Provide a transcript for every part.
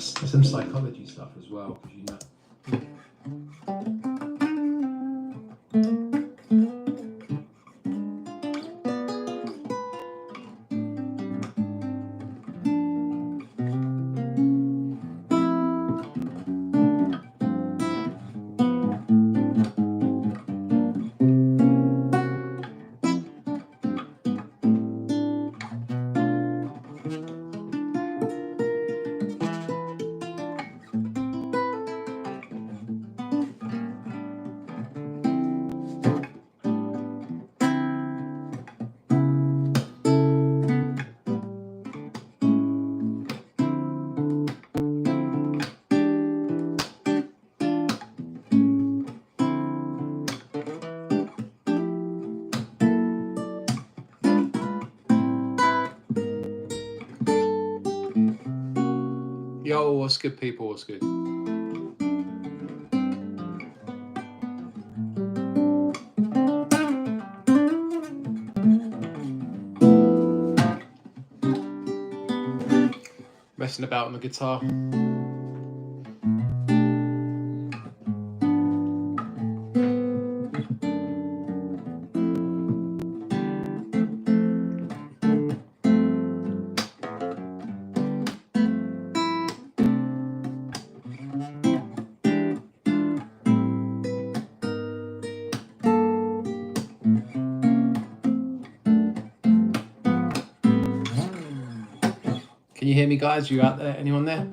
some psychology stuff as well, because you know. Yo, what's good, people? What's good? Messing about on the guitar. Can you hear me, guys? You out there? Anyone there?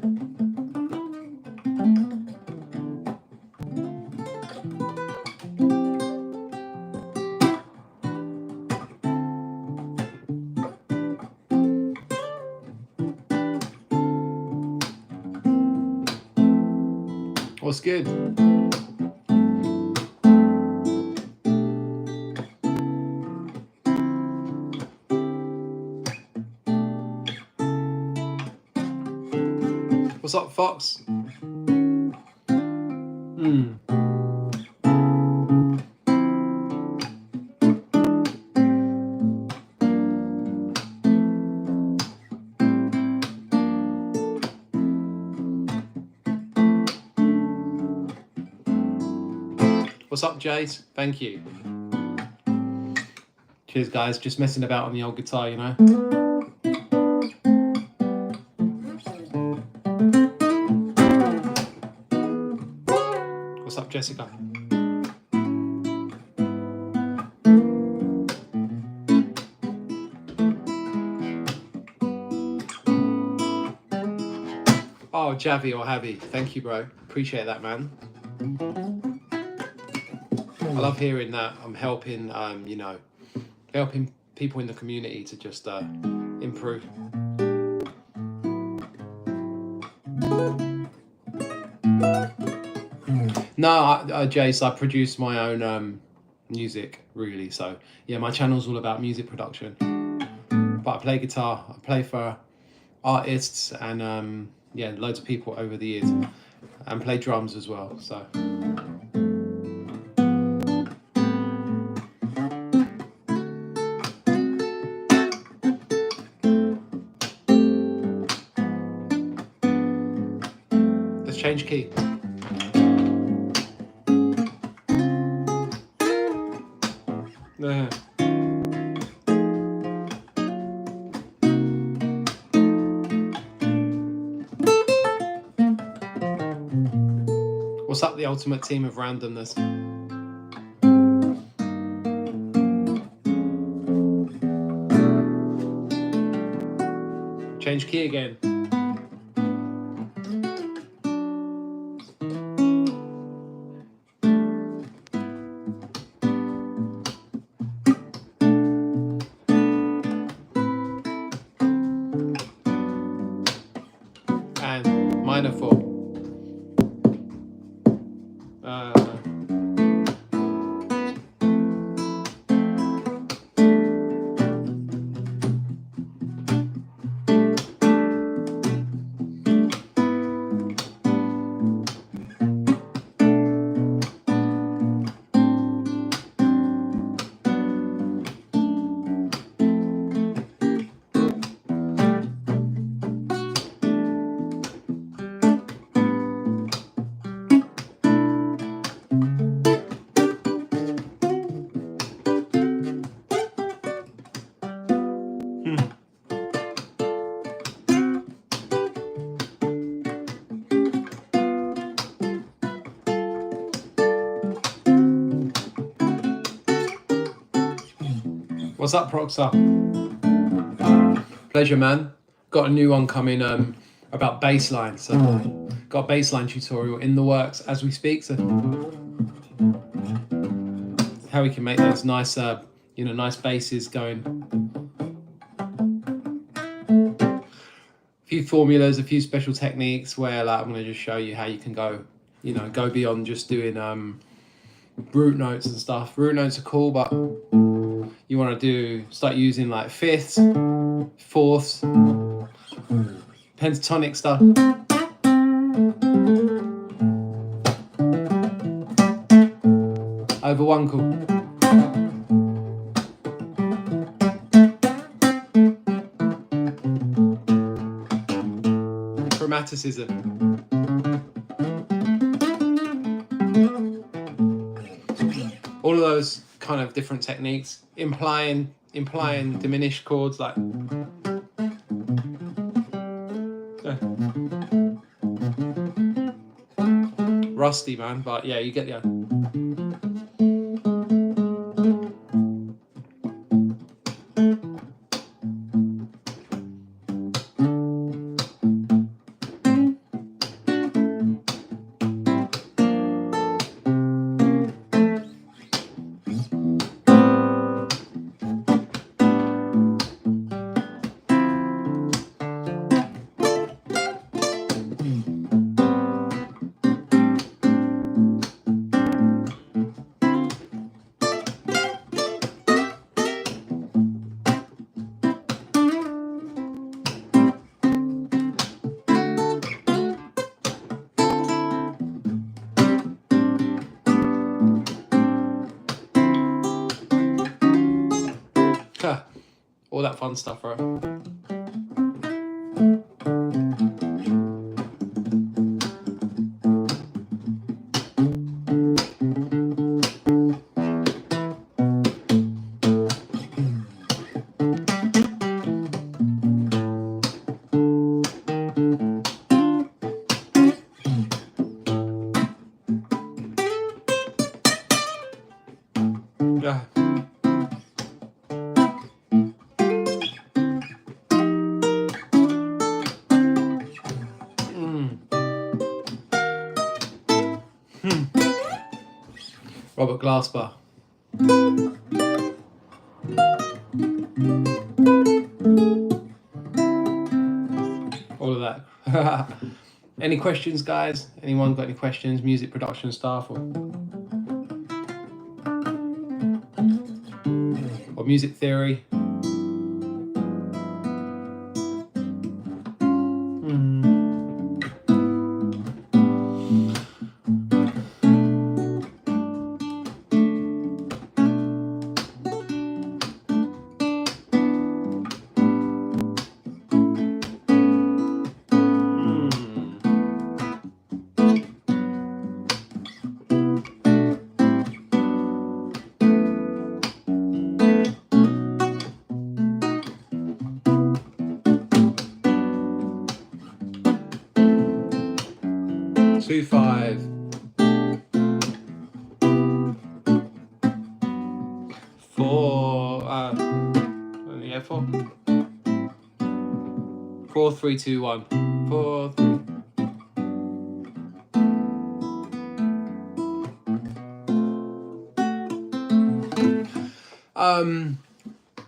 What's good? What's up, Fox? What's up, Jade? Thank you. Cheers, guys. Just messing about on the old guitar, you know. What's up, Jessica? Oh, Javi or Javi. Thank you, bro. Appreciate that, man. I love hearing that I'm helping, you know, helping people in the community to just improve. No, Jace, I produce my own music, really. So, yeah, my channel's all about music production. But I play guitar, I play for artists and, yeah, loads of people over the years. And play drums as well, so... Change key. There. What's up, the ultimate team of randomness? Change key again. Minor 4. What's up, Proxer? Pleasure, man. Got a new one coming about bassline. So got a bassline tutorial in the works as we speak. So how we can make those nice, nice basses going. A few formulas, a few special techniques where like I'm going to just show you how you can go, go beyond just doing root notes and stuff. Root notes are cool, but you want to start using like fifths, fourths, pentatonic stuff. Over one chord. Chromaticism. All of those kind of different techniques, implying diminished chords like. Rusty, man, but yeah, you get the idea. All that fun stuff, right? Yeah. Robert Glasper. All of that. Any questions, guys? Anyone got any questions? Music production stuff or music theory? Two, 5. 4. Yeah, 4. 4, 3, 2, 1. 4, 3.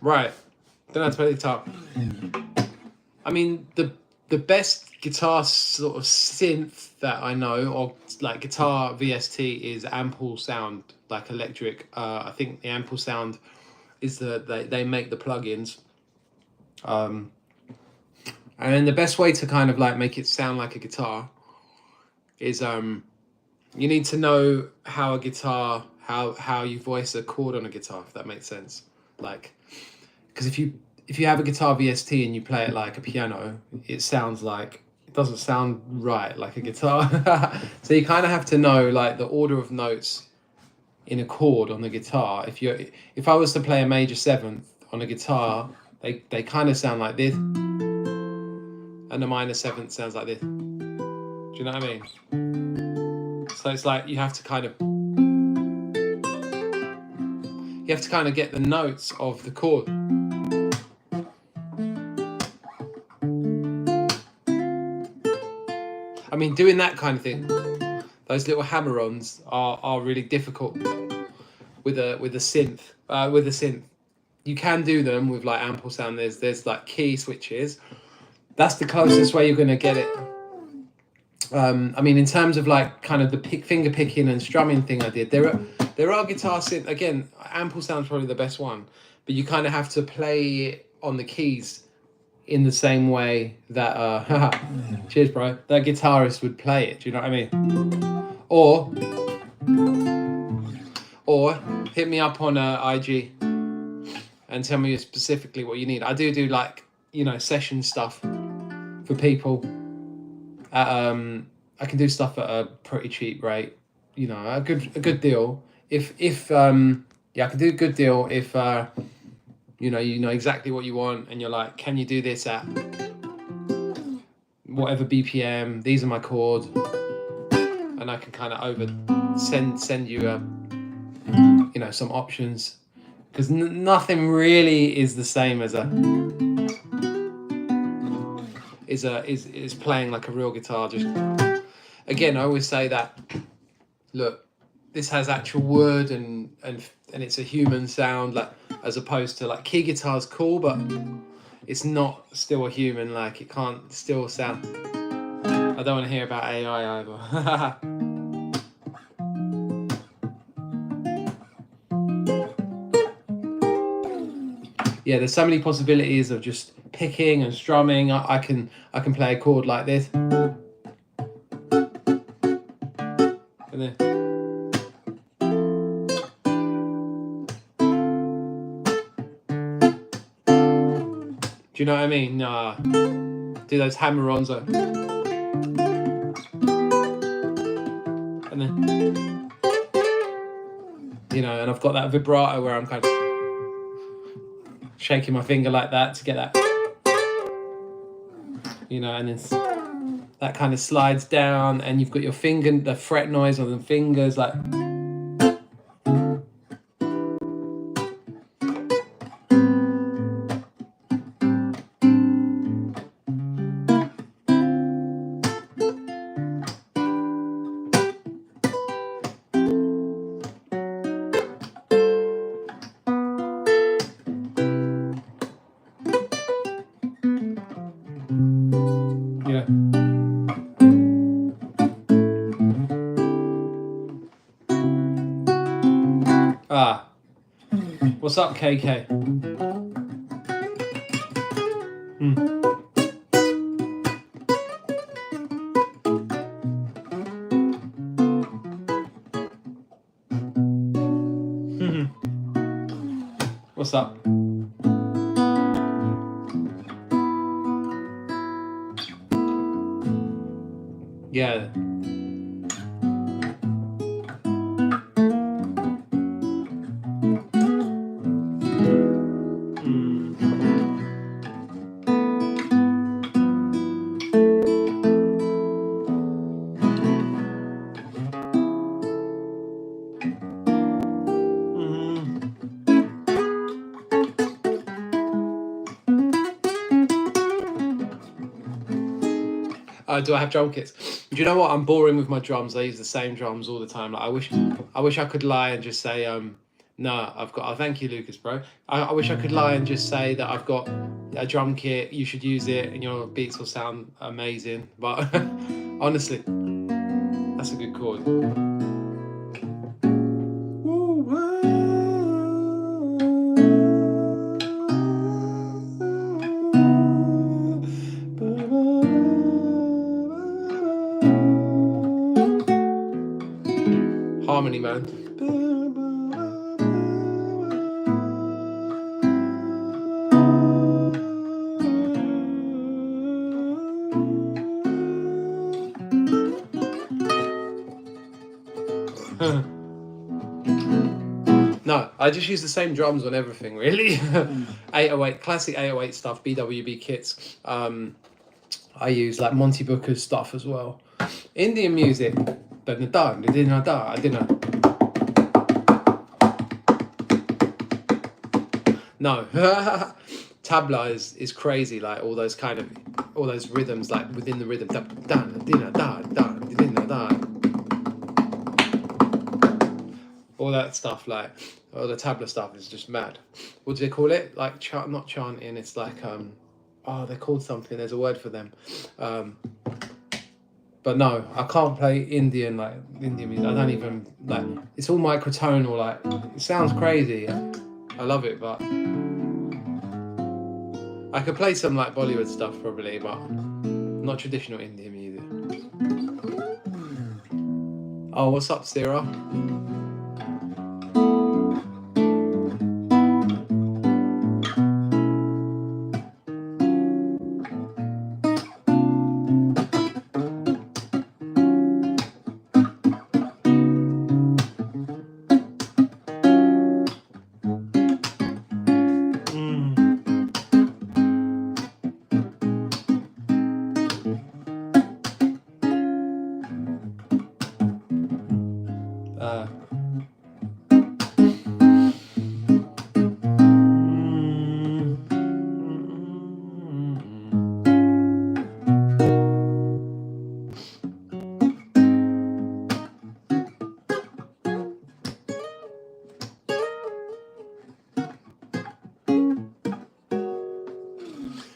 Right. Don't have to play the guitar. I mean, the best guitar sort of synth that I know, or like guitar VST, is Ample Sound, like electric. I think the Ample Sound is they make the plugins. And then the best way to kind of like make it sound like a guitar is you need to know how a guitar, how you voice a chord on a guitar, if that makes sense. Like, because if you have a guitar VST and you play it like a piano, it doesn't sound right like a guitar. So you kind of have to know like the order of notes in a chord on the guitar. If I was to play a major 7th on a guitar, They kind of sound like this, and the minor seventh sounds like this. Do you know what I mean? So it's like you have to kind of get the notes of the chord. I mean, doing that kind of thing, those little hammer-ons are really difficult with a synth. With a synth, you can do them with like ample sound. There's like key switches. That's the closest way you're gonna get it. I mean, in terms of like kind of the finger picking and strumming thing I did, there are guitar synth. Again, ample sound's probably the best one, but you kind of have to play it on the keys in the same way that cheers bro, that guitarist would play it. Do you know what I mean? Or hit me up on IG and tell me specifically what you need. I do like, you know, session stuff for people. I can do stuff at a pretty cheap rate, you know, a good deal. If yeah, I can do a good deal if you know exactly what you want, and you're like, can you do this at whatever BPM? These are my chords, and I can kind of send you you know, some options, because nothing really is the same as is playing like a real guitar. Just again, I always say that, look, this has actual wood and it's a human sound, like, as opposed to like key guitar's cool, but it's not still a human. Like, it can't still sound. I don't want to hear about AI either. Yeah, there's so many possibilities of just picking and strumming. I can play a chord like this. And then, do you know what I mean? Do those hammer-ons. And then, you know, and I've got that vibrato where I'm kind of shaking my finger like that to get that, you know, and it's that kind of slides down, and you've got your finger, the fret noise on the fingers, like. Yeah. What's up, KK? What's up? Yeah. Do I have drum kits? Do you know what? I'm boring with my drums. I use the same drums all the time. Like, I wish I could lie and just say, no, I've got. Oh, thank you, Lucas, bro. I wish I could lie and just say that I've got a drum kit. You should use it, and your beats will sound amazing. But honestly, that's a good chord. Harmony, man. No, I I just use the same drums on everything, really. 808, classic 808 stuff, BWB kits. I use like Monty Booker's stuff as well. Indian music, no. Tabla is crazy, like all those rhythms, like within the rhythm, all that stuff, like all the tabla stuff is just mad. What do they call it? Like not chanting, it's like oh, they're called something, there's a word for them. But no, I can't play Indian music. I don't even, like, it's all microtonal, like, it sounds crazy. I love it, but I could play some like Bollywood stuff probably, but not traditional Indian music. Oh, what's up, Sarah?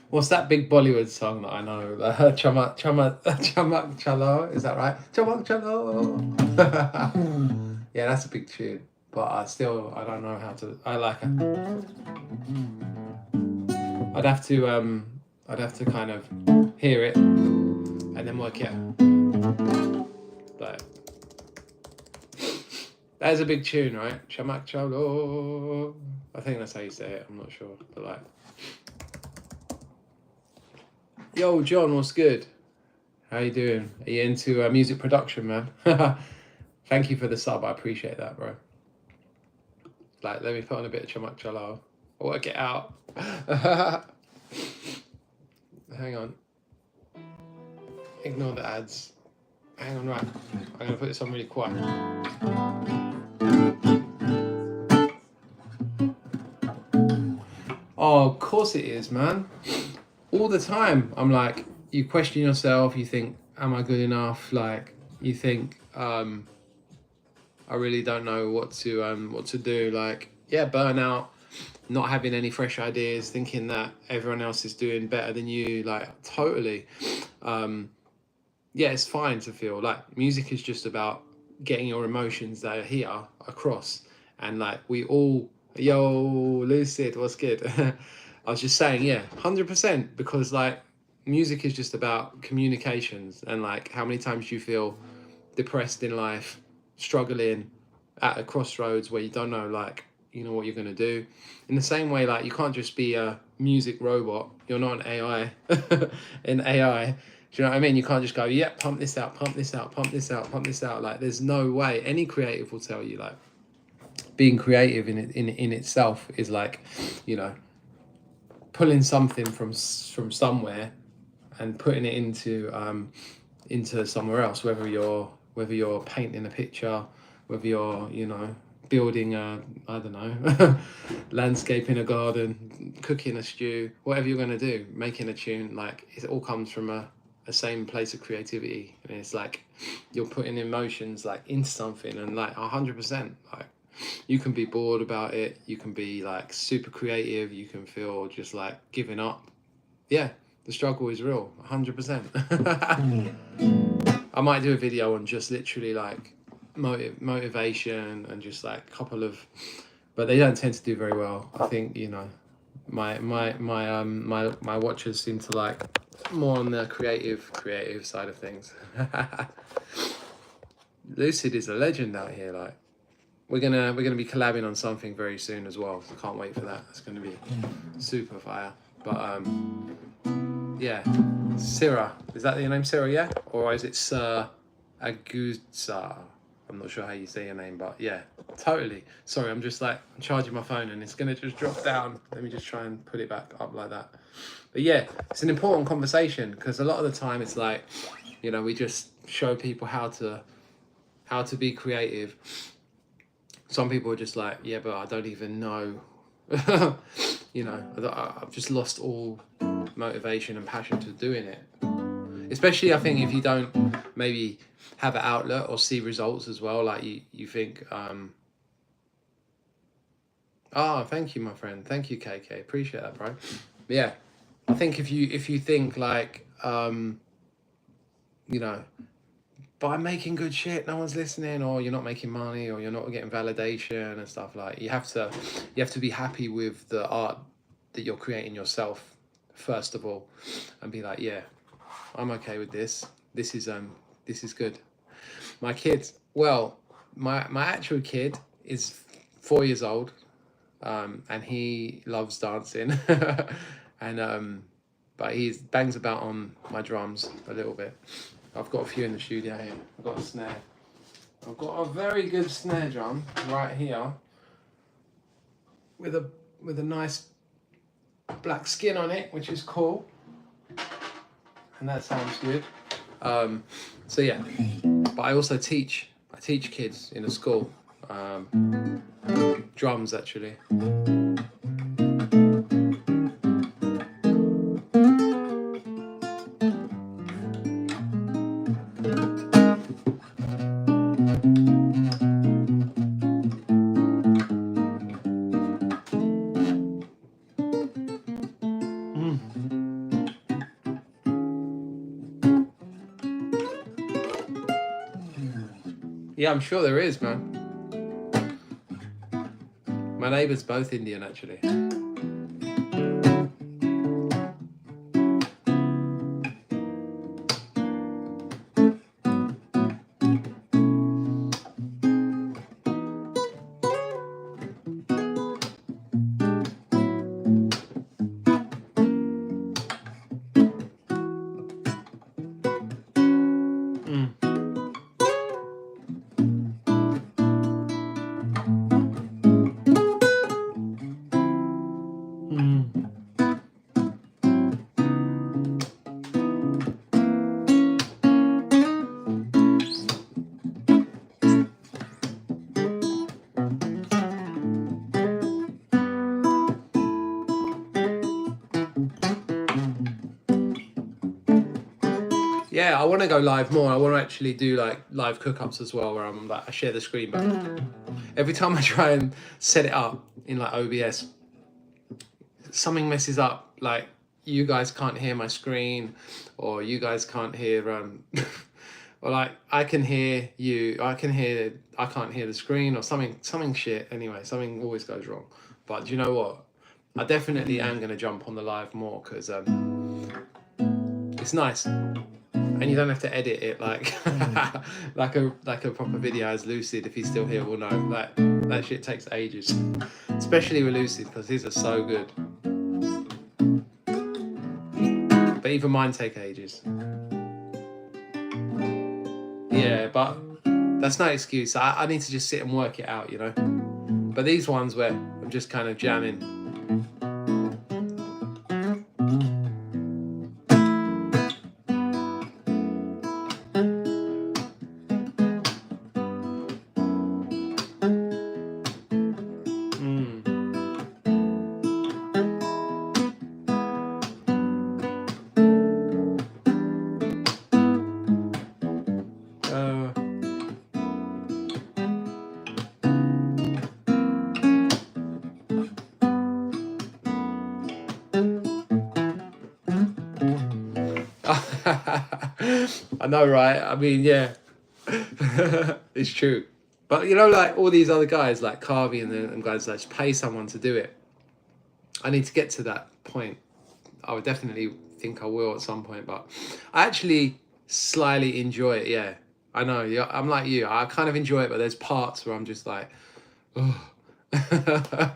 What's that big Bollywood song that I know? Chamak Chalo, is that right? Chamak Chalo. Yeah, that's a big tune, but I don't know how to. I like it. I'd have to kind of hear it and then work it out. Like, that is a big tune, right? Chamak Chalo. I think that's how you say it. I'm not sure, but like. Yo, John, what's good? How you doing? Are you into music production, man? Thank you for the sub. I appreciate that, bro. Like, let me put on a bit of Chamak Chalo. I'll work it out. Hang on. Ignore the ads. Hang on, right. I'm going to put this on really quiet. Oh, of course it is, man. All the time, I'm like, you question yourself, you think, am I good enough? Like, you think, I really don't know what to do. Like, yeah, burnout, not having any fresh ideas, thinking that everyone else is doing better than you, like, totally. Yeah, it's fine to feel like music is just about getting your emotions that are here across. And like, we all, yo, Lucid, what's good? I was just saying, yeah, 100%, because like music is just about communications, and like how many times you feel depressed in life, struggling at a crossroads where you don't know, like, you know, what you're going to do. In the same way, like, you can't just be a music robot. You're not an AI. In AI, do you know what I mean? You can't just go, yeah, pump this out, pump this out, pump this out, pump this out. Like, there's no way. Any creative will tell you, like, being creative in itself is like, you know, pulling something from somewhere and putting it into somewhere else, whether you're painting a picture, whether you're, you know, building I don't know, landscaping a garden, cooking a stew, whatever you're going to do, making a tune, like, it all comes from a same place of creativity. And it's like you're putting emotions like into something, and like 100%, like, you can be bored about it, you can be like super creative, you can feel just like giving up. Yeah, the struggle is real, 100%. I might do a video on just literally like motivation and just like a couple of, but they don't tend to do very well. I think, you know, my watchers seem to like more on the creative side of things. Lucid is a legend out here. Like, we're gonna be collabing on something very soon as well, so can't wait for that. It's gonna be super fire. But yeah, Syrah, is that your name, Syrah? Yeah, or is it Sir Agusa? I'm not sure how you say your name, but yeah, totally. Sorry, I'm just like charging my phone and it's gonna just drop down. Let me just try and put it back up like that. But yeah, it's an important conversation because a lot of the time it's like, you know, we just show people how to be creative. Some people are just like, yeah, but I don't even know. You know, I've just lost all motivation and passion to doing it. Especially, I think, if you don't maybe have an outlet or see results as well, like you think, oh, thank you, my friend. Thank you, KK. Appreciate that, bro. Yeah, I think if you think like, you know, by making good shit, no one's listening, or you're not making money, or you're not getting validation and stuff, like you have to be happy with the art that you're creating yourself first of all, and be like, yeah, I'm okay with this. This is good. My kids, well, my actual kid is 4 years old, and he loves dancing, and but he bangs about on my drums a little bit. I've got a few in the studio here. I've got a snare. I've got a very good snare drum right here with a nice black skin on it, which is cool, and that sounds good. So yeah, but I also teach kids in a school, drums actually. Yeah, I'm sure there is, man. My neighbour's both Indian, actually. Yeah, I want to go live more. I want to actually do like live cook-ups as well, where I'm like, I share the screen, but every time I try and set it up in like OBS, something messes up. Like, you guys can't hear my screen, or you guys can't hear or like I can hear you, I can't hear the screen, or something shit. Anyway, something always goes wrong. But do you know what? I definitely am gonna jump on the live more because it's nice. And you don't have to edit it like like a proper video, as Lucid, if he's still here, will know. Like, that shit takes ages, especially with Lucid, because his are so good. But even mine take ages. Yeah, but that's no excuse. I need to just sit and work it out, you know. But these ones where I'm just kind of jamming. I know, right? I mean, yeah, it's true. But you know, like all these other guys, like Carvey and guys that just pay someone to do it. I need to get to that point. I would definitely think I will at some point, but I actually slyly enjoy it. Yeah, I know. Yeah, I'm like you. I kind of enjoy it, but there's parts where I'm just like, oh, I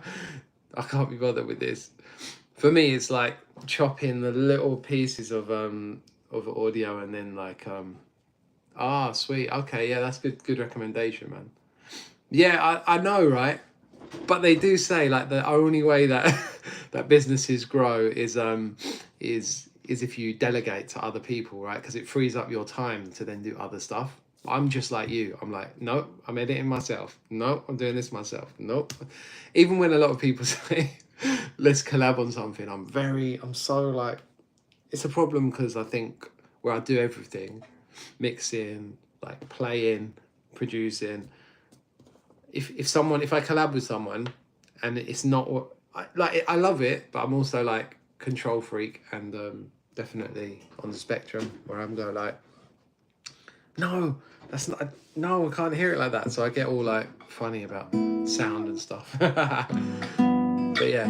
can't be bothered with this. For me, it's like chopping the little pieces of audio, and then like Ah, sweet. Okay, yeah, that's good recommendation, man. Yeah, I know, right? But they do say like the only way that that businesses grow is if you delegate to other people, right? Because it frees up your time to then do other stuff. I'm just like you. I'm like, nope, I'm editing myself. Nope, I'm doing this myself. Nope. Even when a lot of people say, let's collab on something, I'm so like, it's a problem because I think where I do everything, mixing, like playing, producing, if I collab with someone and it's not what I love it, but I'm also like control freak and definitely on the spectrum where I'm going like, no, that's not, no, I can't hear it like that. So I get all like funny about sound and stuff. But yeah,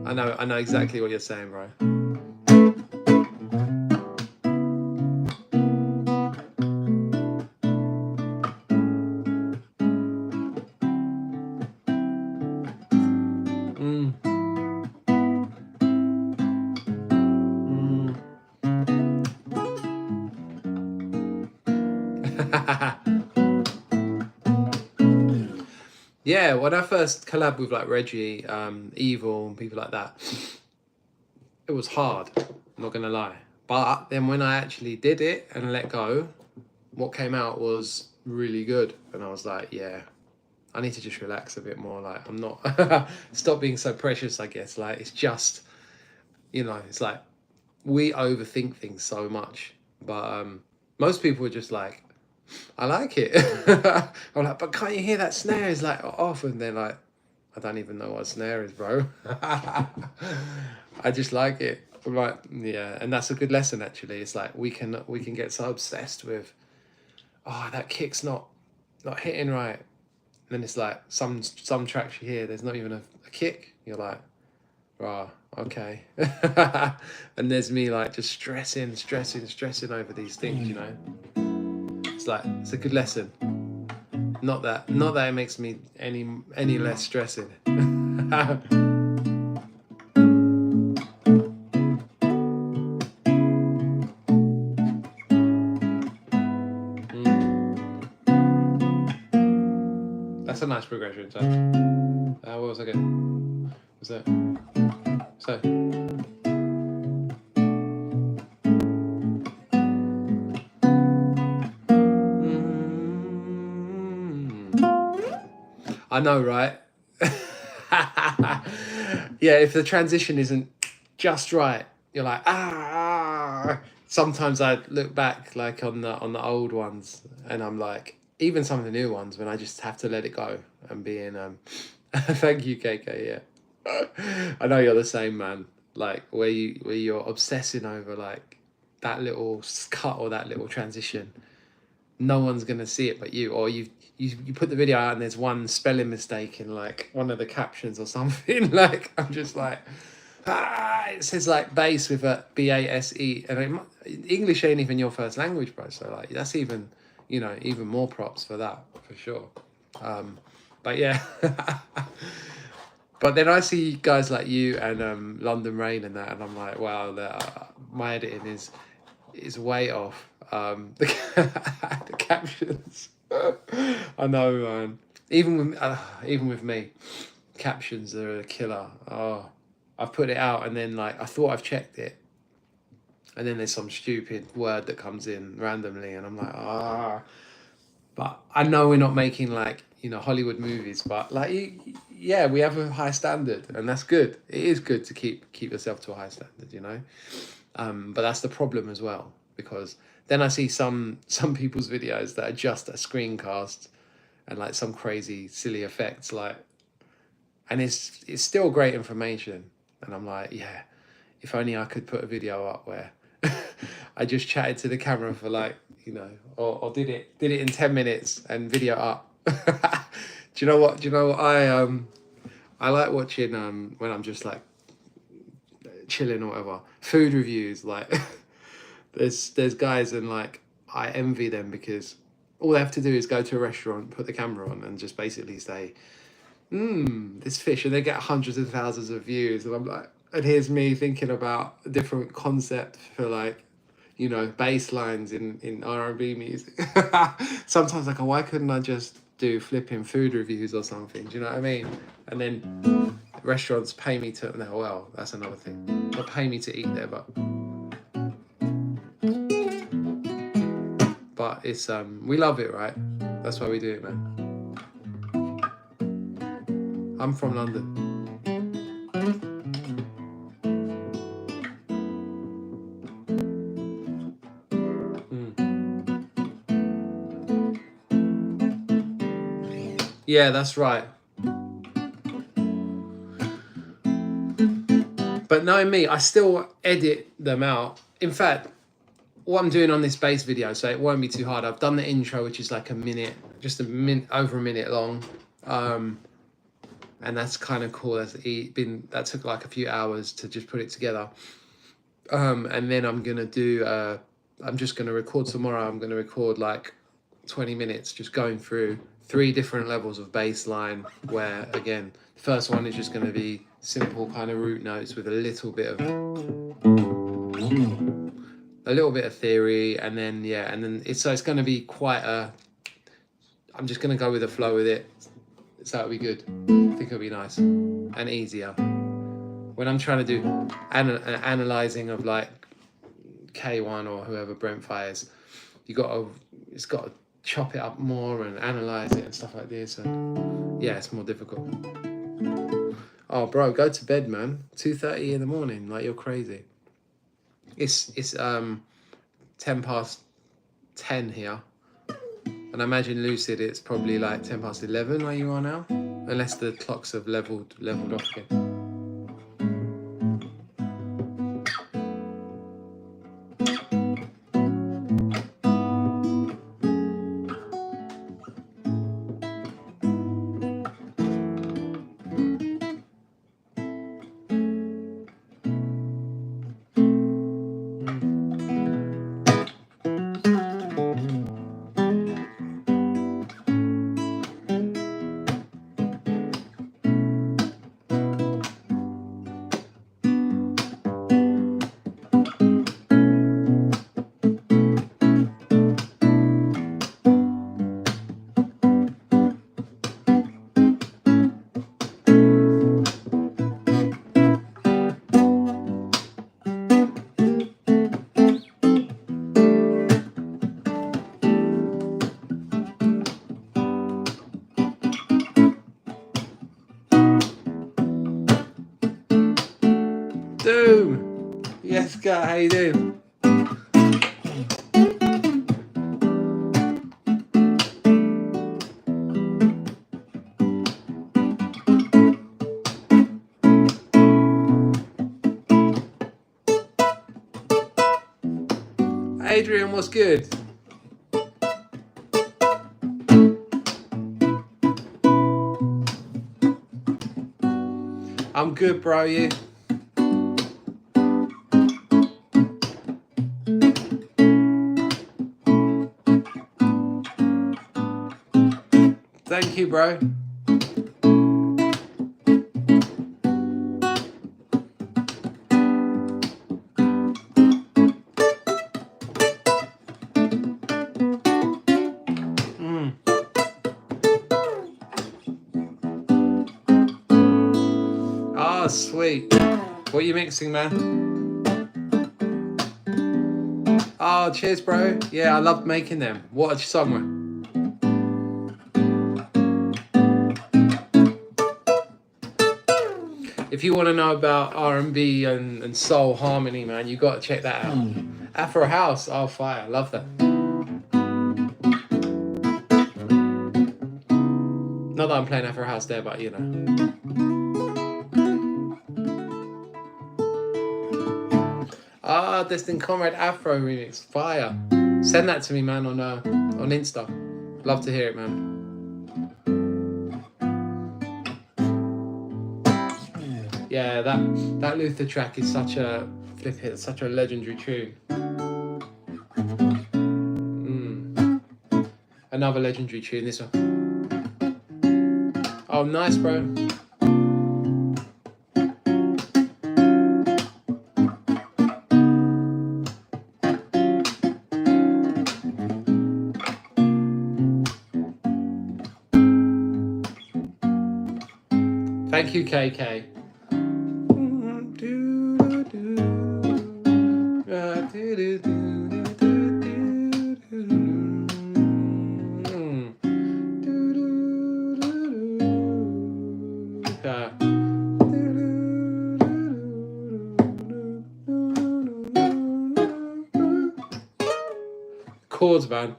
I know exactly what you're saying, bro. Mm, mm. Yeah, when I first collabed with like Reggie, Evil, and people like that, it was hard. I'm not gonna lie. But then when I actually did it and let go, what came out was really good, and I was like, yeah, I need to just relax a bit more. Like I'm not stop being so precious. I guess like it's just it's like we overthink things so much, but most people are just like, I like it. I'm like, but can't you hear that snare is like off? And they're like, I don't even know what a snare is, bro. I just like it. I'm like, yeah, and that's a good lesson actually. It's like we can get so obsessed with, oh, that kick's not hitting right. And then it's like some tracks you hear, there's not even a kick. You're like, rah, okay. And there's me like just stressing over these things, It's like it's a good lesson. Not that it makes me any less stressing. That's a nice progression. So, what was I getting? Was that so? I know, right? Yeah, if the transition isn't just right, you're like Sometimes I look back like on the old ones, and I'm like, even some of the new ones, when I just have to let it go and be in. Thank you, KK. Yeah, I know you're the same, man. Like where you're obsessing over like that little cut or that little transition. No one's gonna see it but you, or you put the video out and there's one spelling mistake in like one of the captions or something. Like I'm just like, it says like bass with a BASE, and English ain't even your first language, bro. So like that's even more props for that for sure. But yeah. But then I see guys like you and London Rain and that, and I'm like, wow, my editing is way off. The captions. I know, man. Even with me, captions are a killer. Oh, I've put it out and then like I thought I've checked it, and then there's some stupid word that comes in randomly, and I'm like, ah. But I know we're not making like Hollywood movies, but like yeah, we have a high standard, and that's good. It is good to keep yourself to a high standard. But that's the problem as well, because then I see some people's videos that are just a screencast and like some crazy silly effects, like, and it's still great information, and I'm like, yeah, if only I could put a video up where I just chatted to the camera for like or did it in 10 minutes and video up. Do you know what I like watching when I'm just like chilling or whatever, food reviews, like there's guys, and like I envy them because all they have to do is go to a restaurant, put the camera on, and just basically say, this fish, and they get hundreds of thousands of views, and I'm like, and here's me thinking about a different concept for like you know, bass lines in R&B music. Sometimes I go, why couldn't I just do flipping food reviews or something? Do you know what I mean? And then restaurants pay me to, no, well, that's another thing. Not pay me to eat there, but it's we love it, right? That's why we do it, man. I'm from London. Yeah, that's right. But knowing me, I still edit them out. In fact, what I'm doing on this bass video, so it won't be too hard. I've done the intro, which is like a minute, just over a minute long. And that's kind of cool. That took like a few hours to just put it together. And then I'm gonna do, I'm just gonna record tomorrow. I'm gonna record like 20 minutes, just going through 3 different levels of bass line, where again, the first one is just gonna be simple kind of root notes with a little bit of theory, and then it's going to be quite I'm just going to go with the flow with it, so it'll be good. I think it'll be nice and easier when I'm trying to do analyzing of like K1 or whoever Brent fires. It's got to chop it up more and analyze it and stuff like this, and yeah, it's more difficult. Oh bro, go to bed, man. 2:30 in the morning, like you're crazy. It's 10 past 10 here, and I imagine lucid it's probably like 10 past 11 where you are now, unless the clocks have leveled off again. Doom! Yes, Scott, how you doing? Adrian, what's good? I'm good, bro, you? Thank you, bro. Oh, sweet. What are you mixing, man? Oh, cheers, bro. Yeah, I love making them. What a song, man. If you want to know about R&B and soul harmony, man, you got to check that out. Afro House, oh fire, love that. Not that I'm playing Afro House there, but you know. Ah, Destined Comrade Afro remix, fire. Send that to me, man, on Insta. Love to hear it, man. Yeah, that Luther track is such a legendary tune. Another legendary tune, this one. Oh, nice, bro. Thank you, KK. Chords, man.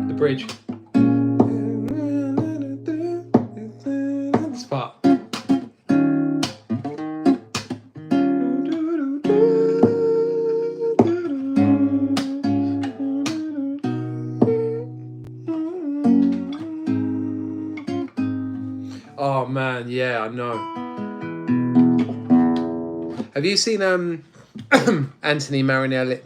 The bridge. This part. Oh man, yeah, I know. Have you seen Anthony Marinelli's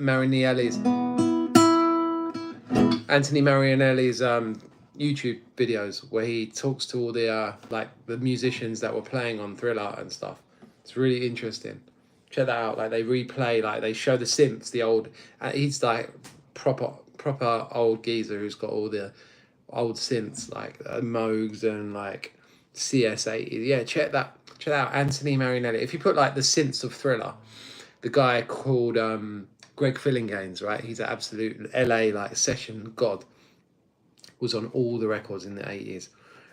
YouTube videos where he talks to all the like the musicians that were playing on Thriller and stuff? It's really interesting. Check that out. Like they replay, like they show the synths, the old. He's like proper old geezer who's got all the old synths like Moogs and like CS80s. Yeah, check that out. Anthony Marinelli. If you put like the synths of Thriller, the guy called Greg Fillinganes, right? He's an absolute LA like session god. Was on all the records in the 80s,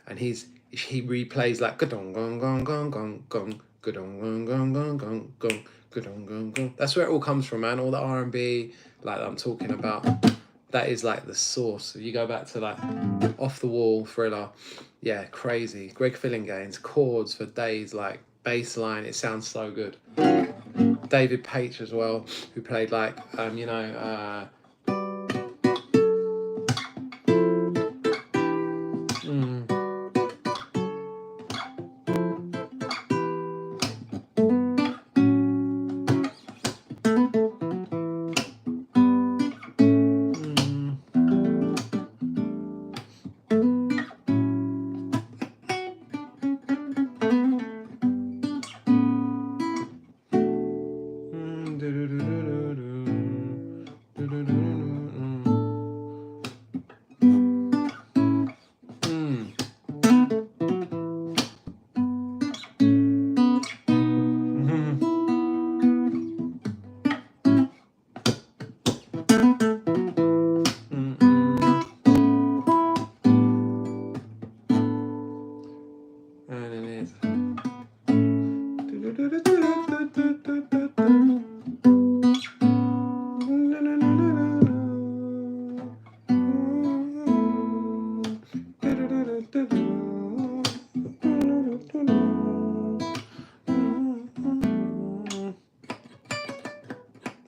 and he replays like gong gong gong gong gong gong gong gong gong gong gong gong gong gong. That's where it all comes from, man. All the R&B like I'm talking about. That is like the source. If you go back to like Off the Wall, Thriller, yeah, crazy. Greg Fillinganes, chords for days, like bass line. It sounds so good. David Paich as well, who played like you know.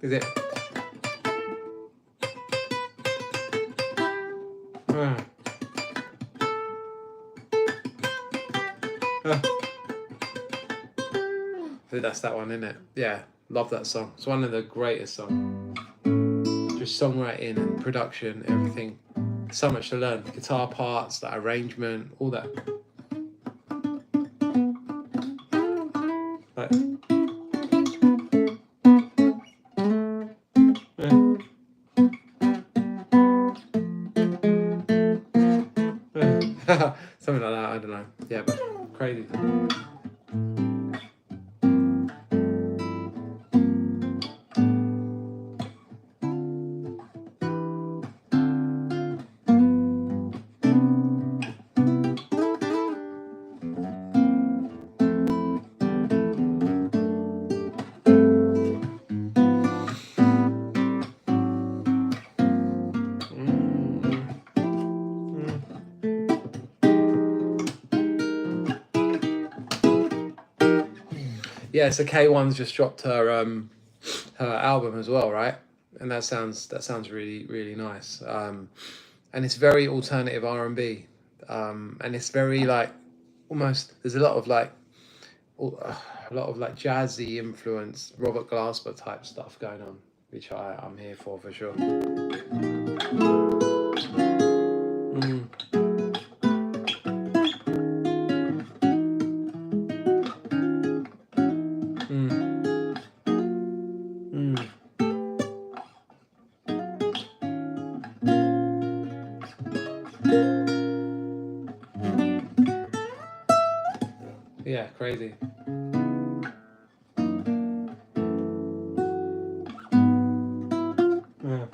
Is it? I think that's that one, isn't it? Yeah, love that song. It's one of the greatest songs. Just songwriting and production, everything. So much to learn. Guitar parts, the arrangement, all that. Like, something like that, I don't know. Yeah, but crazy. Yeah, so K1's just dropped her album as well, right? And that sounds really, really nice. And it's very alternative R&B, and it's very like almost there's a lot of like jazzy influence, Robert Glasper type stuff going on, which I'm here for sure. Yeah, crazy. Yeah.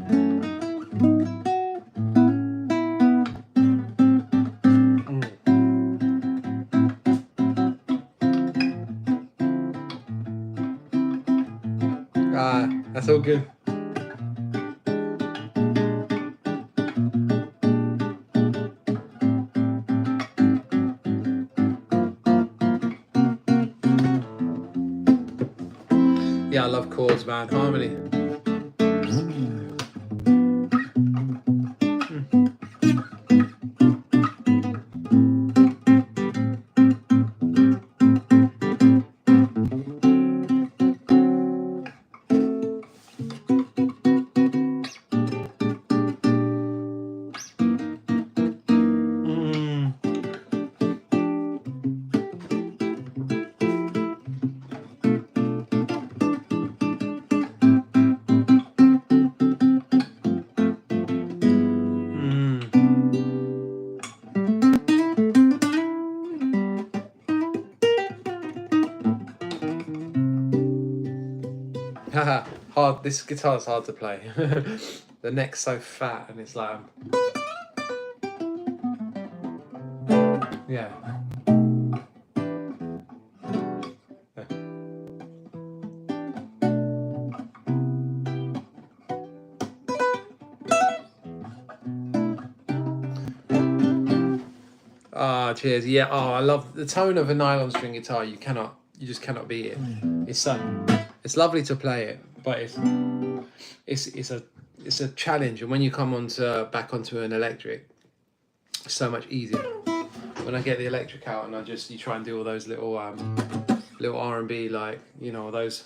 That's all good. Yeah, I love chords, man. Harmony. Hard. This guitar's hard to play. The neck's so fat, and it's like, yeah. Ah, cheers. Yeah. Oh, I love the tone of a nylon string guitar. You just cannot beat it. It's lovely to play it, but it's a challenge. And when you come back onto an electric, it's so much easier. When I get the electric out and you try and do all those little R&B, like, you know, those.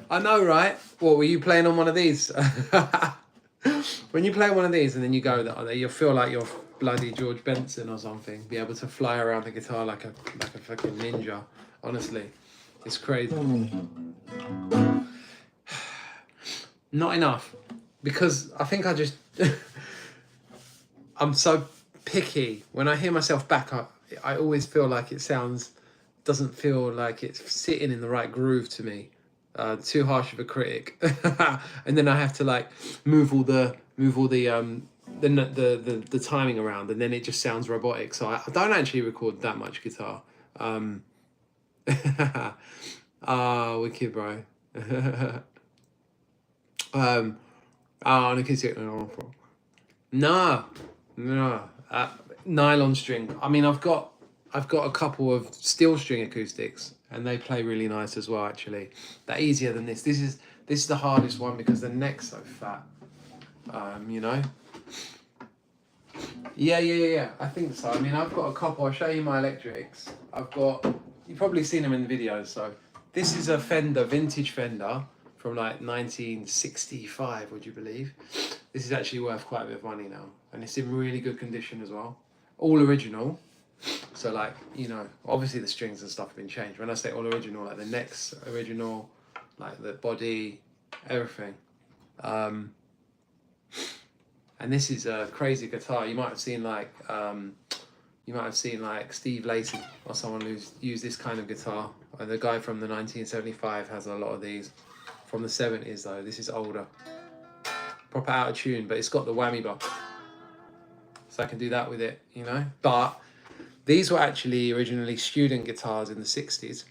I know, right? What, were you playing on one of these? When you play one of these and then you go that, you'll feel like you're bloody George Benson or something. Be able to fly around the guitar like a fucking ninja. Honestly, it's crazy. Not enough, because I think I'm so picky. When I hear myself back, I always feel like doesn't feel like it's sitting in the right groove to me. Too harsh of a critic. And then I have to like move all the timing around, and then it just sounds robotic. So I don't actually record that much guitar. Wicked, bro. On acoustic. No, nylon string. I mean, I've got a couple of steel string acoustics, and they play really nice as well. Actually, they're easier than this. This is the hardest one because the neck's so fat. You know. Yeah. I think so. I mean, I've got a couple. I'll show you my electrics. You've probably seen them in the videos. So this is a vintage Fender from like 1965. Would you believe? This is actually worth quite a bit of money now, and it's in really good condition as well. All original. So like, you know, obviously the strings and stuff have been changed. When I say all original, like the neck's original, like the body, everything. And this is a crazy guitar. You might have seen like Steve Lacy or someone who's used this kind of guitar. The guy from the 1975 has a lot of these. From the 70s though, this is older. Proper out of tune, but it's got the whammy bar. So I can do that with it, you know. But these were actually originally student guitars in the 60s.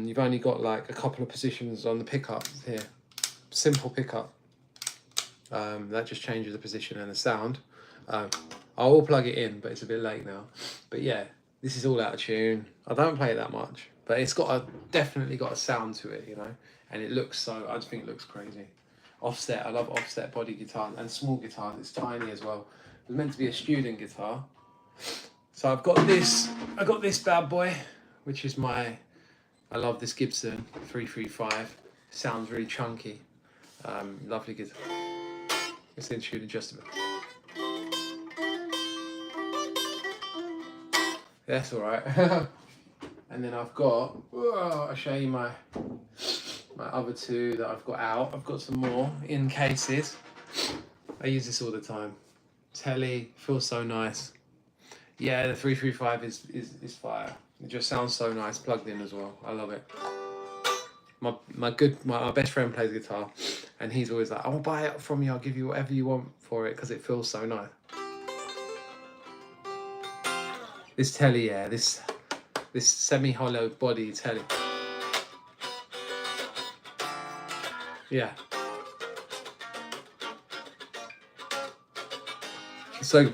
You've only got like a couple of positions on the pickup here. Simple pickup. That just changes the position and the sound. I will plug it in, but it's a bit late now. But yeah, this is all out of tune. I don't play it that much, but it's definitely got a sound to it, you know. And it looks I just think it looks crazy. Offset, I love offset body guitar and small guitars. It's tiny as well. It was meant to be a student guitar. So I got this bad boy, which is my I love this Gibson 335. Sounds really chunky. Lovely guitar. Let's see the tune just a bit. That's all right. And then I've got, I'll show you my other two that I've got out. I've got some more in cases. I use this all the time. Telly, feels so nice. Yeah, the 335 is fire. It just sounds so nice, plugged in as well. I love it. My best friend plays guitar, and he's always like, "I'll buy it from you. I'll give you whatever you want for it because it feels so nice." This telly, yeah, this semi-hollow body telly. Yeah. So.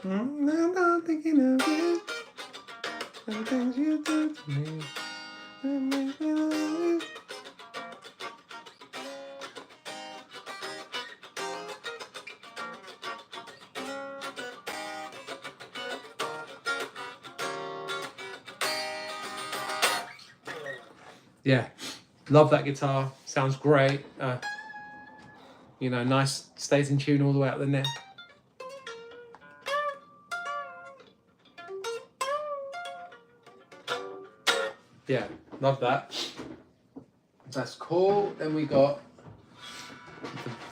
I'm not thinking of you. The things you do to me. It makes me love you. Yeah, love that guitar. Sounds great. You know, nice, stays in tune all the way up the neck. Yeah, love that. That's cool. Then we got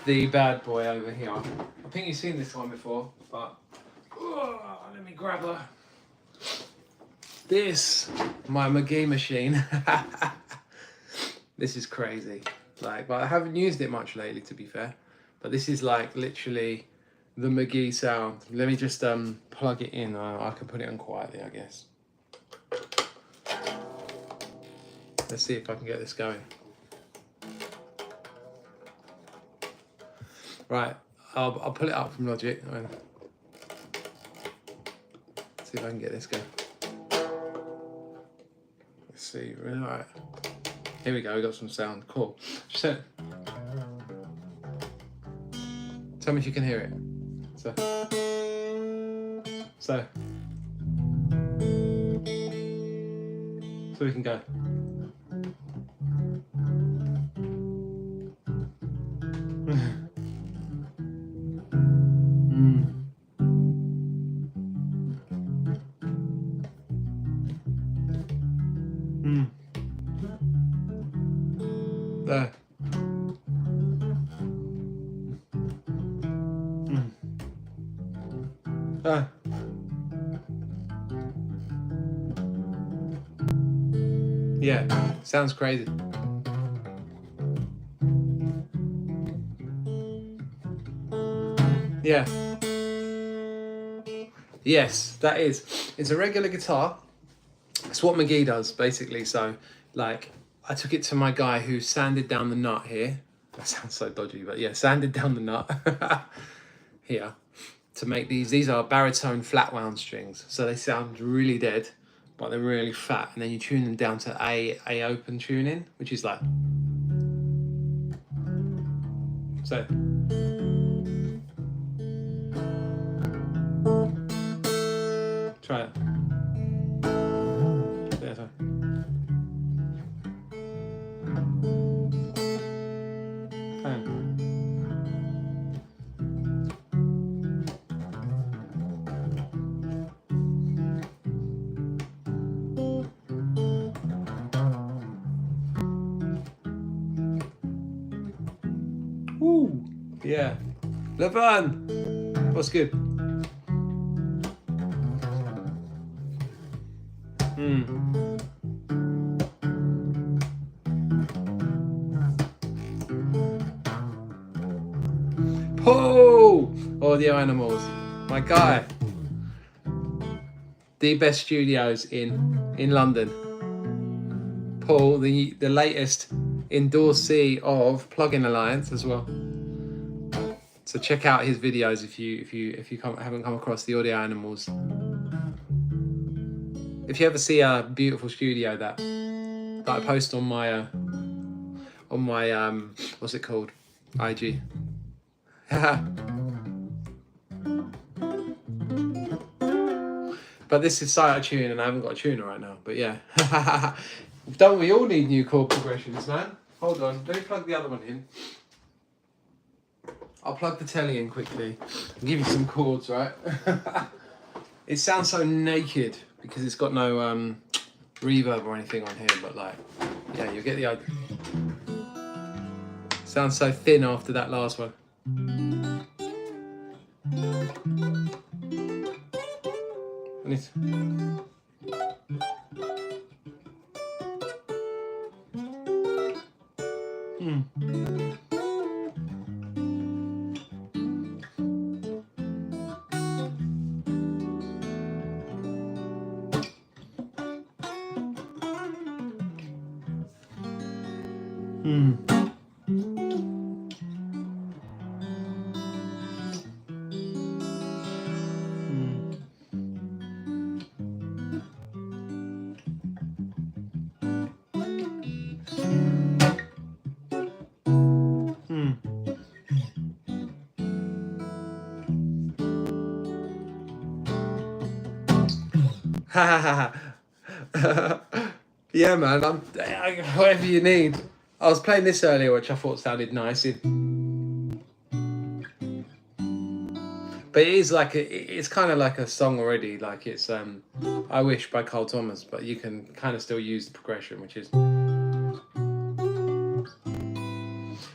the bad boy over here. I think you've seen this one before, but let me grab her. This, my McGee machine. This is crazy. Like, but I haven't used it much lately, to be fair. But this is like literally the McGee sound. Let me just plug it in. I can put it on quietly, I guess. Let's see if I can get this going. Right, I'll pull it up from Logic. See if I can get this going. Let's see. Right. Here we go. We got some sound. Cool. So, tell me if you can hear it. So we can go. There. Yeah, sounds crazy. Yeah. Yes, that is. It's a regular guitar. It's what McGee does, basically. So, like, I took it to my guy who sanded down the nut here. That sounds so dodgy, but yeah, sanded down the nut here to make these. These are baritone flat wound strings. So they sound really dead, but they're really fat. And then you tune them down to A open tuning, which is like. So. Try it. There, so. Ooh, yeah. Levin, what's good? Paul, Audio Animals, my guy. The best studios in London. Paul, the latest endorsee of Plugin Alliance as well. So check out his videos if you haven't come across the Audio Animals. If you ever see a beautiful studio that I post on my on my what's it called, IG. But this is sight tune, and I haven't got a tuner right now. But yeah, don't we all need new chord progressions, man? Hold on, let me plug the other one in. I'll plug the telly in quickly and give you some chords, right? It sounds so naked because it's got no reverb or anything on here, but like, yeah, you'll get the idea. Sounds so thin after that last one. And it's... Yeah, man, whatever you need. I was playing this earlier, which I thought sounded nice. But it is like it's kind of like a song already. Like it's I Wish by Carl Thomas, but you can kind of still use the progression, which is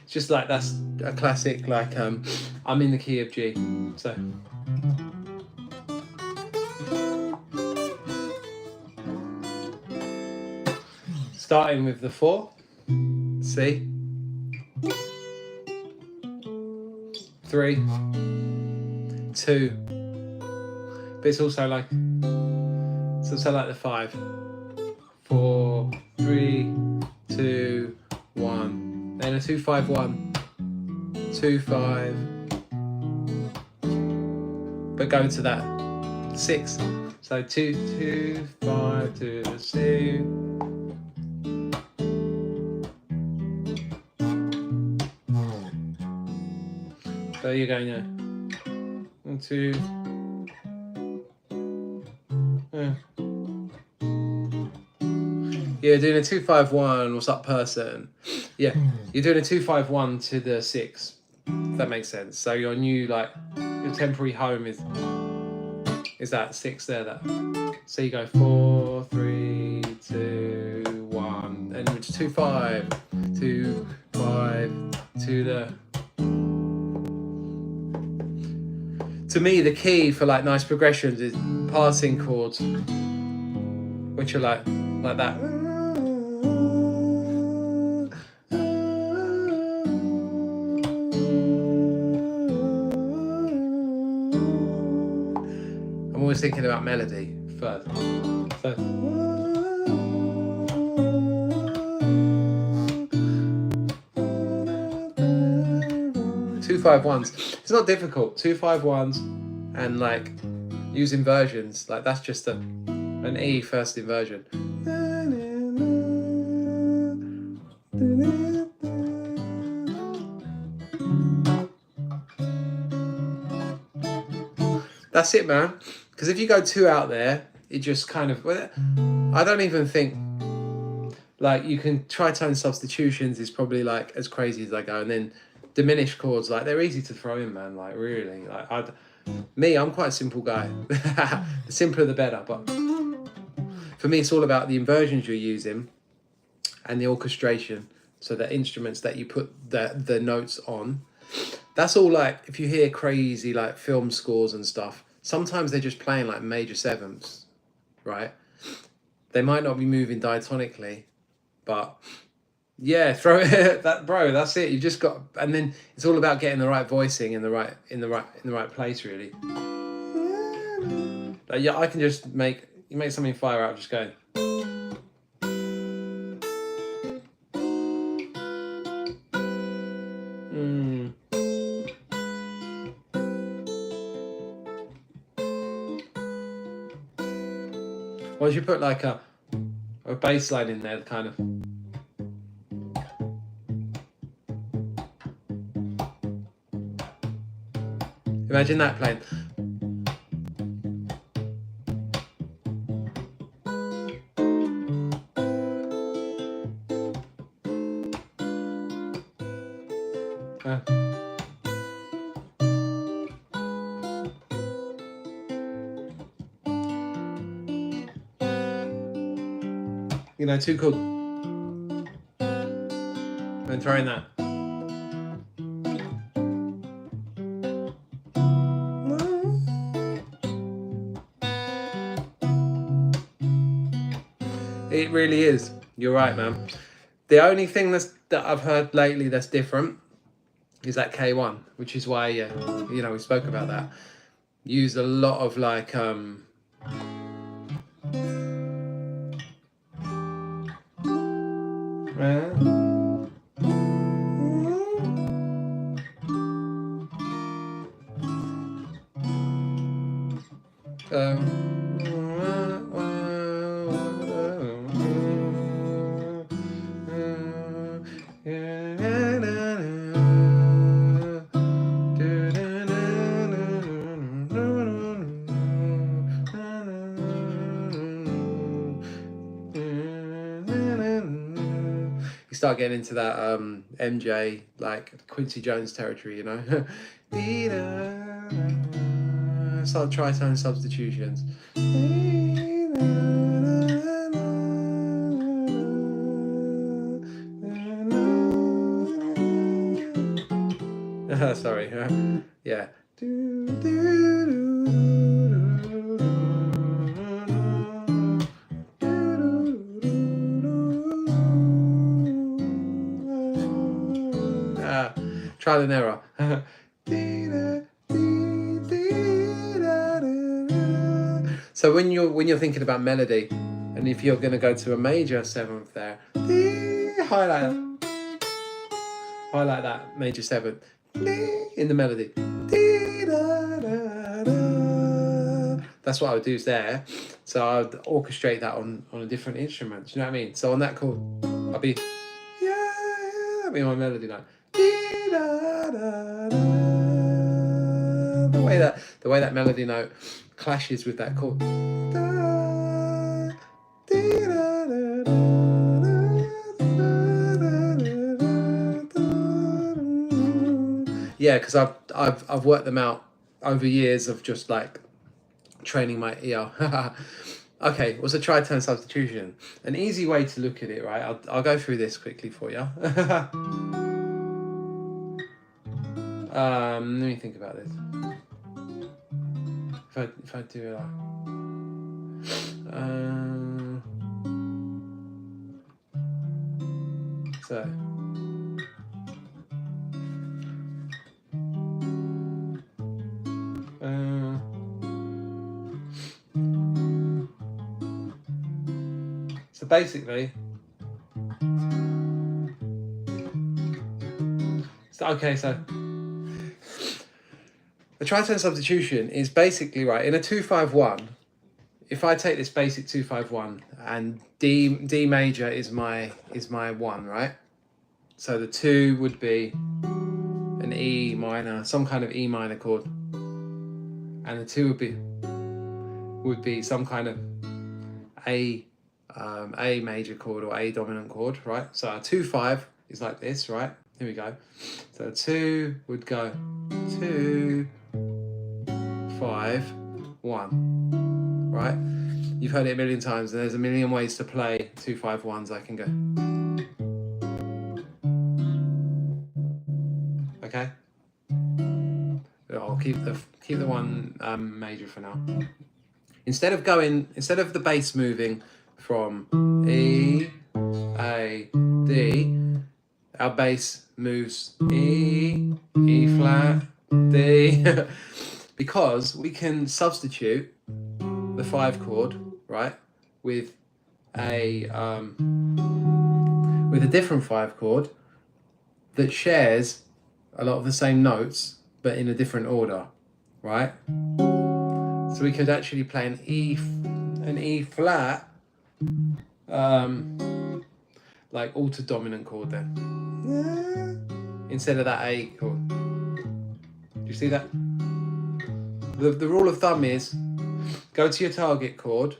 it's just like that's a classic. Like I'm in the key of G, so. Starting with the 4, C, 3, 2, but it's also like the 5, 4, 3, 2, 1, then a 2 5 1, 2 5, but go to that 6, so 2 2 5 2 6. So you're going now. 1 2. Yeah, you're doing a 2 5 1. What's up, person? Yeah, you're doing a 2 5 1 to the 6. If that makes sense. So your new your temporary home is that 6 there. That. So you go 4 3 2 1, and it's 2 5 2 5 to the. To me, the key for like nice progressions is passing chords, which are like that. I'm always thinking about melody first. So. 2 5 1s. It's not difficult. 2 5 1s, and like using versions. Like that's just an E first inversion. That's it, man. Because if you go 2 out there, it just kind of. I don't even think. Like you can tritone substitutions is probably like as crazy as I go, and then diminished chords, like they're easy to throw in, man. Like really, like I'm quite a simple guy. The simpler the better. But for me, it's all about the inversions you're using and the orchestration. So the instruments that you put the notes on. That's all. Like if you hear crazy like film scores and stuff, sometimes they're just playing like major sevenths, right? They might not be moving diatonically, but. Yeah, throw it. Bro, that's it. You just got, and then it's all about getting the right voicing in the right place, really. Like, yeah, I can just make something fire out, just going. Once you put like a bass line in there, kind of. Imagine that playing. You know, 2 chords. And throwing that. It really is. You're right, man. The only thing that I've heard lately that's different is that K1, which is why, you know, we spoke about that. Use a lot of like, you start getting into that MJ, like Quincy Jones territory, you know. Start tritone substitutions. Sorry. Yeah. Trial and error. So when you're thinking about melody, and if you're going to go to a major 7th there, highlight that major 7th in the melody. That's what I would do there. So I would orchestrate that on a different instrument. Do you know what I mean? So on that chord, I'll be that'll be my melody line. The way that melody note clashes with that chord. Yeah, because I've worked them out over years of just like training my ear. Okay, what's a tritone substitution? An easy way to look at it, right? I'll go through this quickly for you. Let me think about this. If I do it like, so basically, so the tritone substitution is basically, right, in a 2-5-1, if I take this basic 2-5-1 and D major is my 1, right? So the 2 would be an E minor, some kind of E minor chord, and the 2 would be some kind of A major chord or A dominant chord, right? So a 2-5 is like this, right? Here we go. So 2 would go 2, 5, 1, right? You've heard it a million times, and there's a million ways to play 2-5-1s. I can go. Okay. I'll keep the 1 major for now. Instead of the bass moving from E, A, D, our bass moves E, E flat, D, because we can substitute the 5 chord, right, with a different 5 chord that shares a lot of the same notes but in a different order, right? So we could actually play an E flat, like altered dominant chord then, instead of that A chord. Do you see that? The rule of thumb is go to your target chord,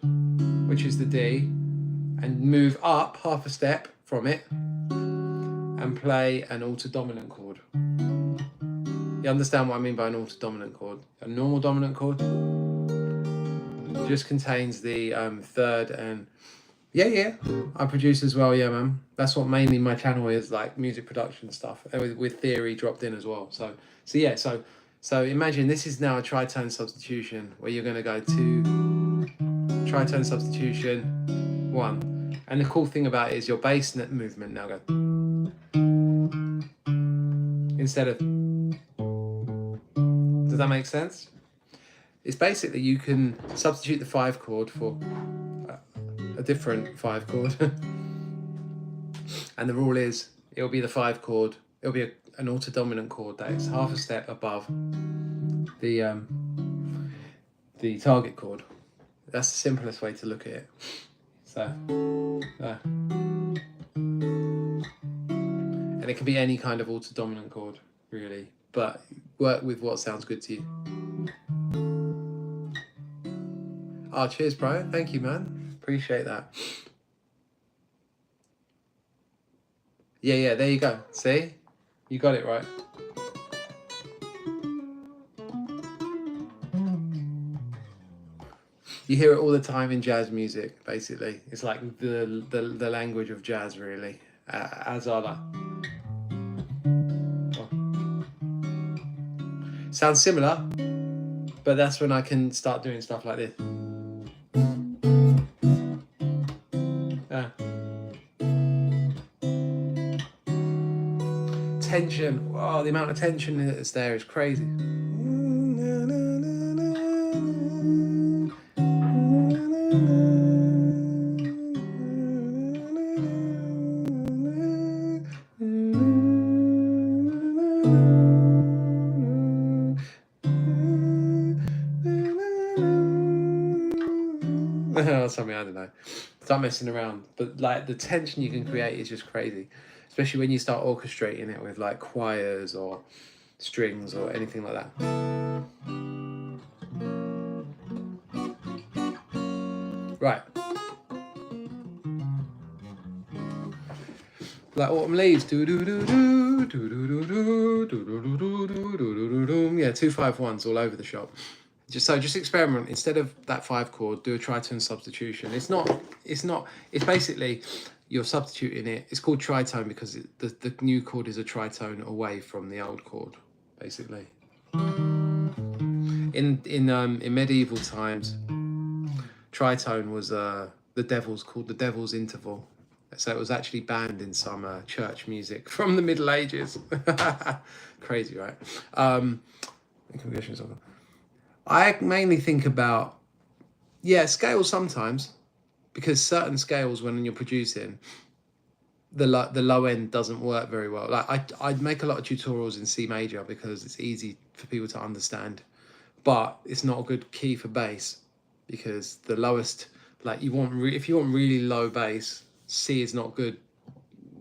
which is the D, and move up half a step from it and play an alto dominant chord. You understand what I mean by an alto dominant chord? A normal dominant chord just contains the third and yeah, I produce as well, yeah, man. That's what mainly my channel is, like music production stuff, with theory dropped in as well. So imagine this is now a tritone substitution where you're going to go to tritone substitution 1, and the cool thing about it is your bass net movement now go instead of. Does that make sense? It's basically you can substitute the 5 chord for a different 5 chord, and the rule is it'll be the 5 chord. It'll be an alto dominant chord that is half a step above the target chord. That's the simplest way to look at it. So, and it can be any kind of alto dominant chord, really, but work with what sounds good to you. Oh, cheers, bro. Thank you, man. Appreciate that. Yeah, there you go. See? You got it right. You hear it all the time in jazz music, basically. It's like the language of jazz, really. Azala. Oh. Sounds similar, but that's when I can start doing stuff like this. Tension. Oh, the amount of tension that's there is crazy. Something, I don't know. Start messing around, but like the tension you can create is just crazy, especially when you start orchestrating it with like choirs or strings or anything like that. Right, like autumn leaves. Do do do do do do do do do do do do do do. Yeah, 2-5-1s all over the shop. Just experiment. Instead of that 5 chord, do a tritone substitution. It's basically you're substituting it. It's called tritone because the new chord is a tritone away from the old chord, basically. In medieval times, tritone was called the devil's interval. So it was actually banned in some church music from the Middle Ages. Crazy, right? I mainly think about, scales sometimes, because certain scales when you're producing, the low end doesn't work very well. Like I'd make a lot of tutorials in C major because it's easy for people to understand, but it's not a good key for bass because the lowest, like if you want really low bass, C is not good.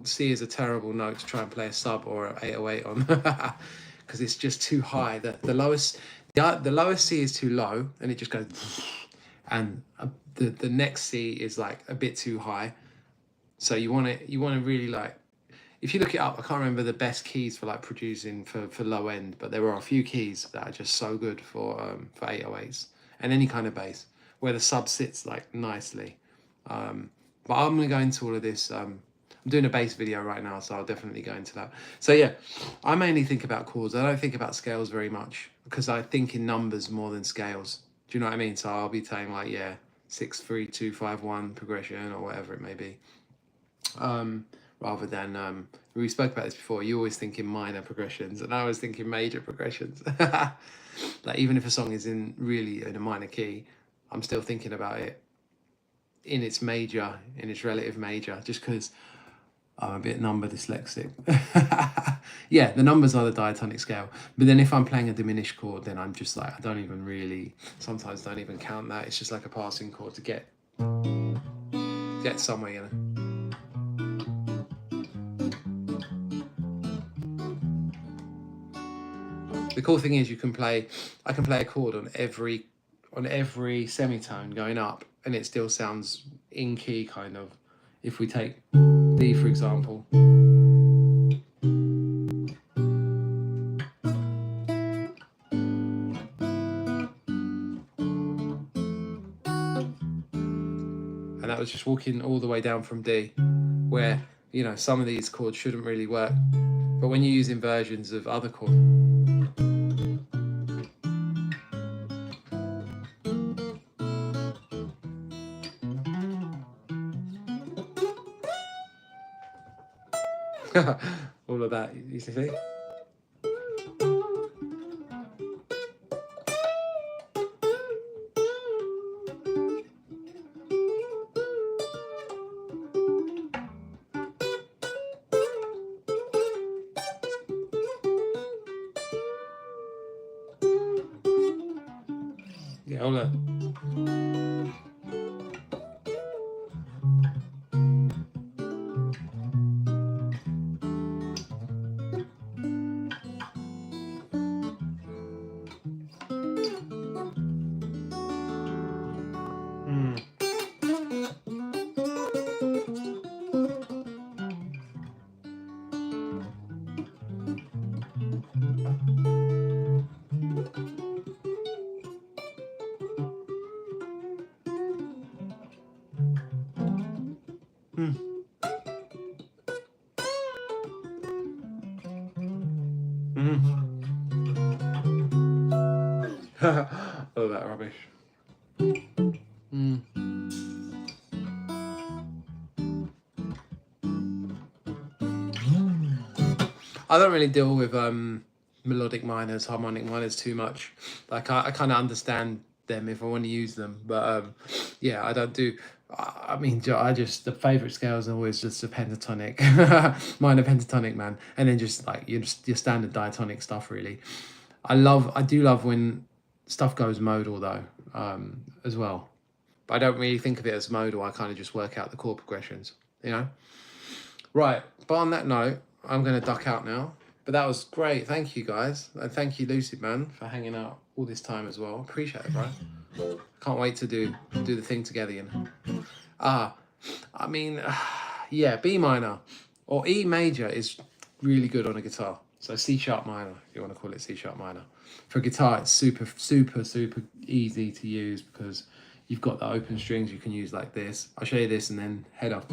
C is a terrible note to try and play a sub or an 808 on because it's just too high. The lowest C is too low and it just goes, and the next C is like a bit too high. So you want to really, like, if you look it up, I can't remember the best keys for like producing for low end, but there are a few keys that are just so good for 808s and any kind of bass where the sub sits like nicely. But I'm gonna go into all of this. I'm doing a bass video right now, so I'll definitely go into that. So yeah, I mainly think about chords. I don't think about scales very much because I think in numbers more than scales. Do you know what I mean? So I'll be saying like, 6-3-2-5-1 progression or whatever it may be. Rather than, we spoke about this before, you always think in minor progressions and I was thinking major progressions. Like even if a song is in a minor key, I'm still thinking about it in its relative major, just because I'm a bit number dyslexic. Yeah, the numbers are the diatonic scale, but then if I'm playing a diminished chord, then I'm just like, sometimes don't even count that. It's just like a passing chord to get somewhere, you know. The cool thing is I can play a chord on every semitone going up, and it still sounds in key, kind of. If we take D, for example. And that was just walking all the way down from D, where, you know, some of these chords shouldn't really work. But when you're using versions of other chords, all of that, you see? Yeah, all that. All that rubbish. I don't really deal with melodic minors, harmonic minors too much. Like I kind of understand them if I want to use them, but yeah, I don't do. I mean, the favorite scales are always just a pentatonic, minor pentatonic, man, and then just like your standard diatonic stuff. Really, I do love when stuff goes modal though, as well. But I don't really think of it as modal. I kind of just work out the chord progressions, you know. Right, but on that note, I'm going to duck out now. But that was great. Thank you, guys. And thank you, Lucid Man, for hanging out all this time as well. Appreciate it, bro. Can't wait to do the thing together, you know. I mean, yeah, B minor or E major is really good on a guitar. So C sharp minor, if you want to call it C sharp minor. For guitar, it's super, super, super easy to use because you've got the open strings you can use like this. I'll show you this and then head up.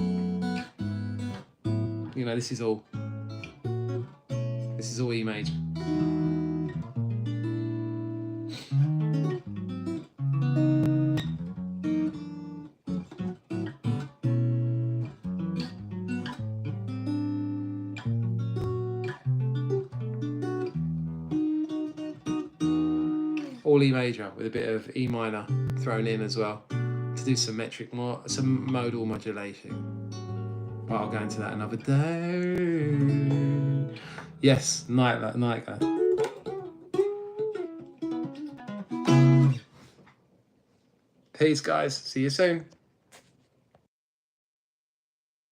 You know, this is all E major. All E major with a bit of E minor thrown in as well to do some modal modulation. But I'll go into that another day. Yes, night guy. Peace, guys. See you soon.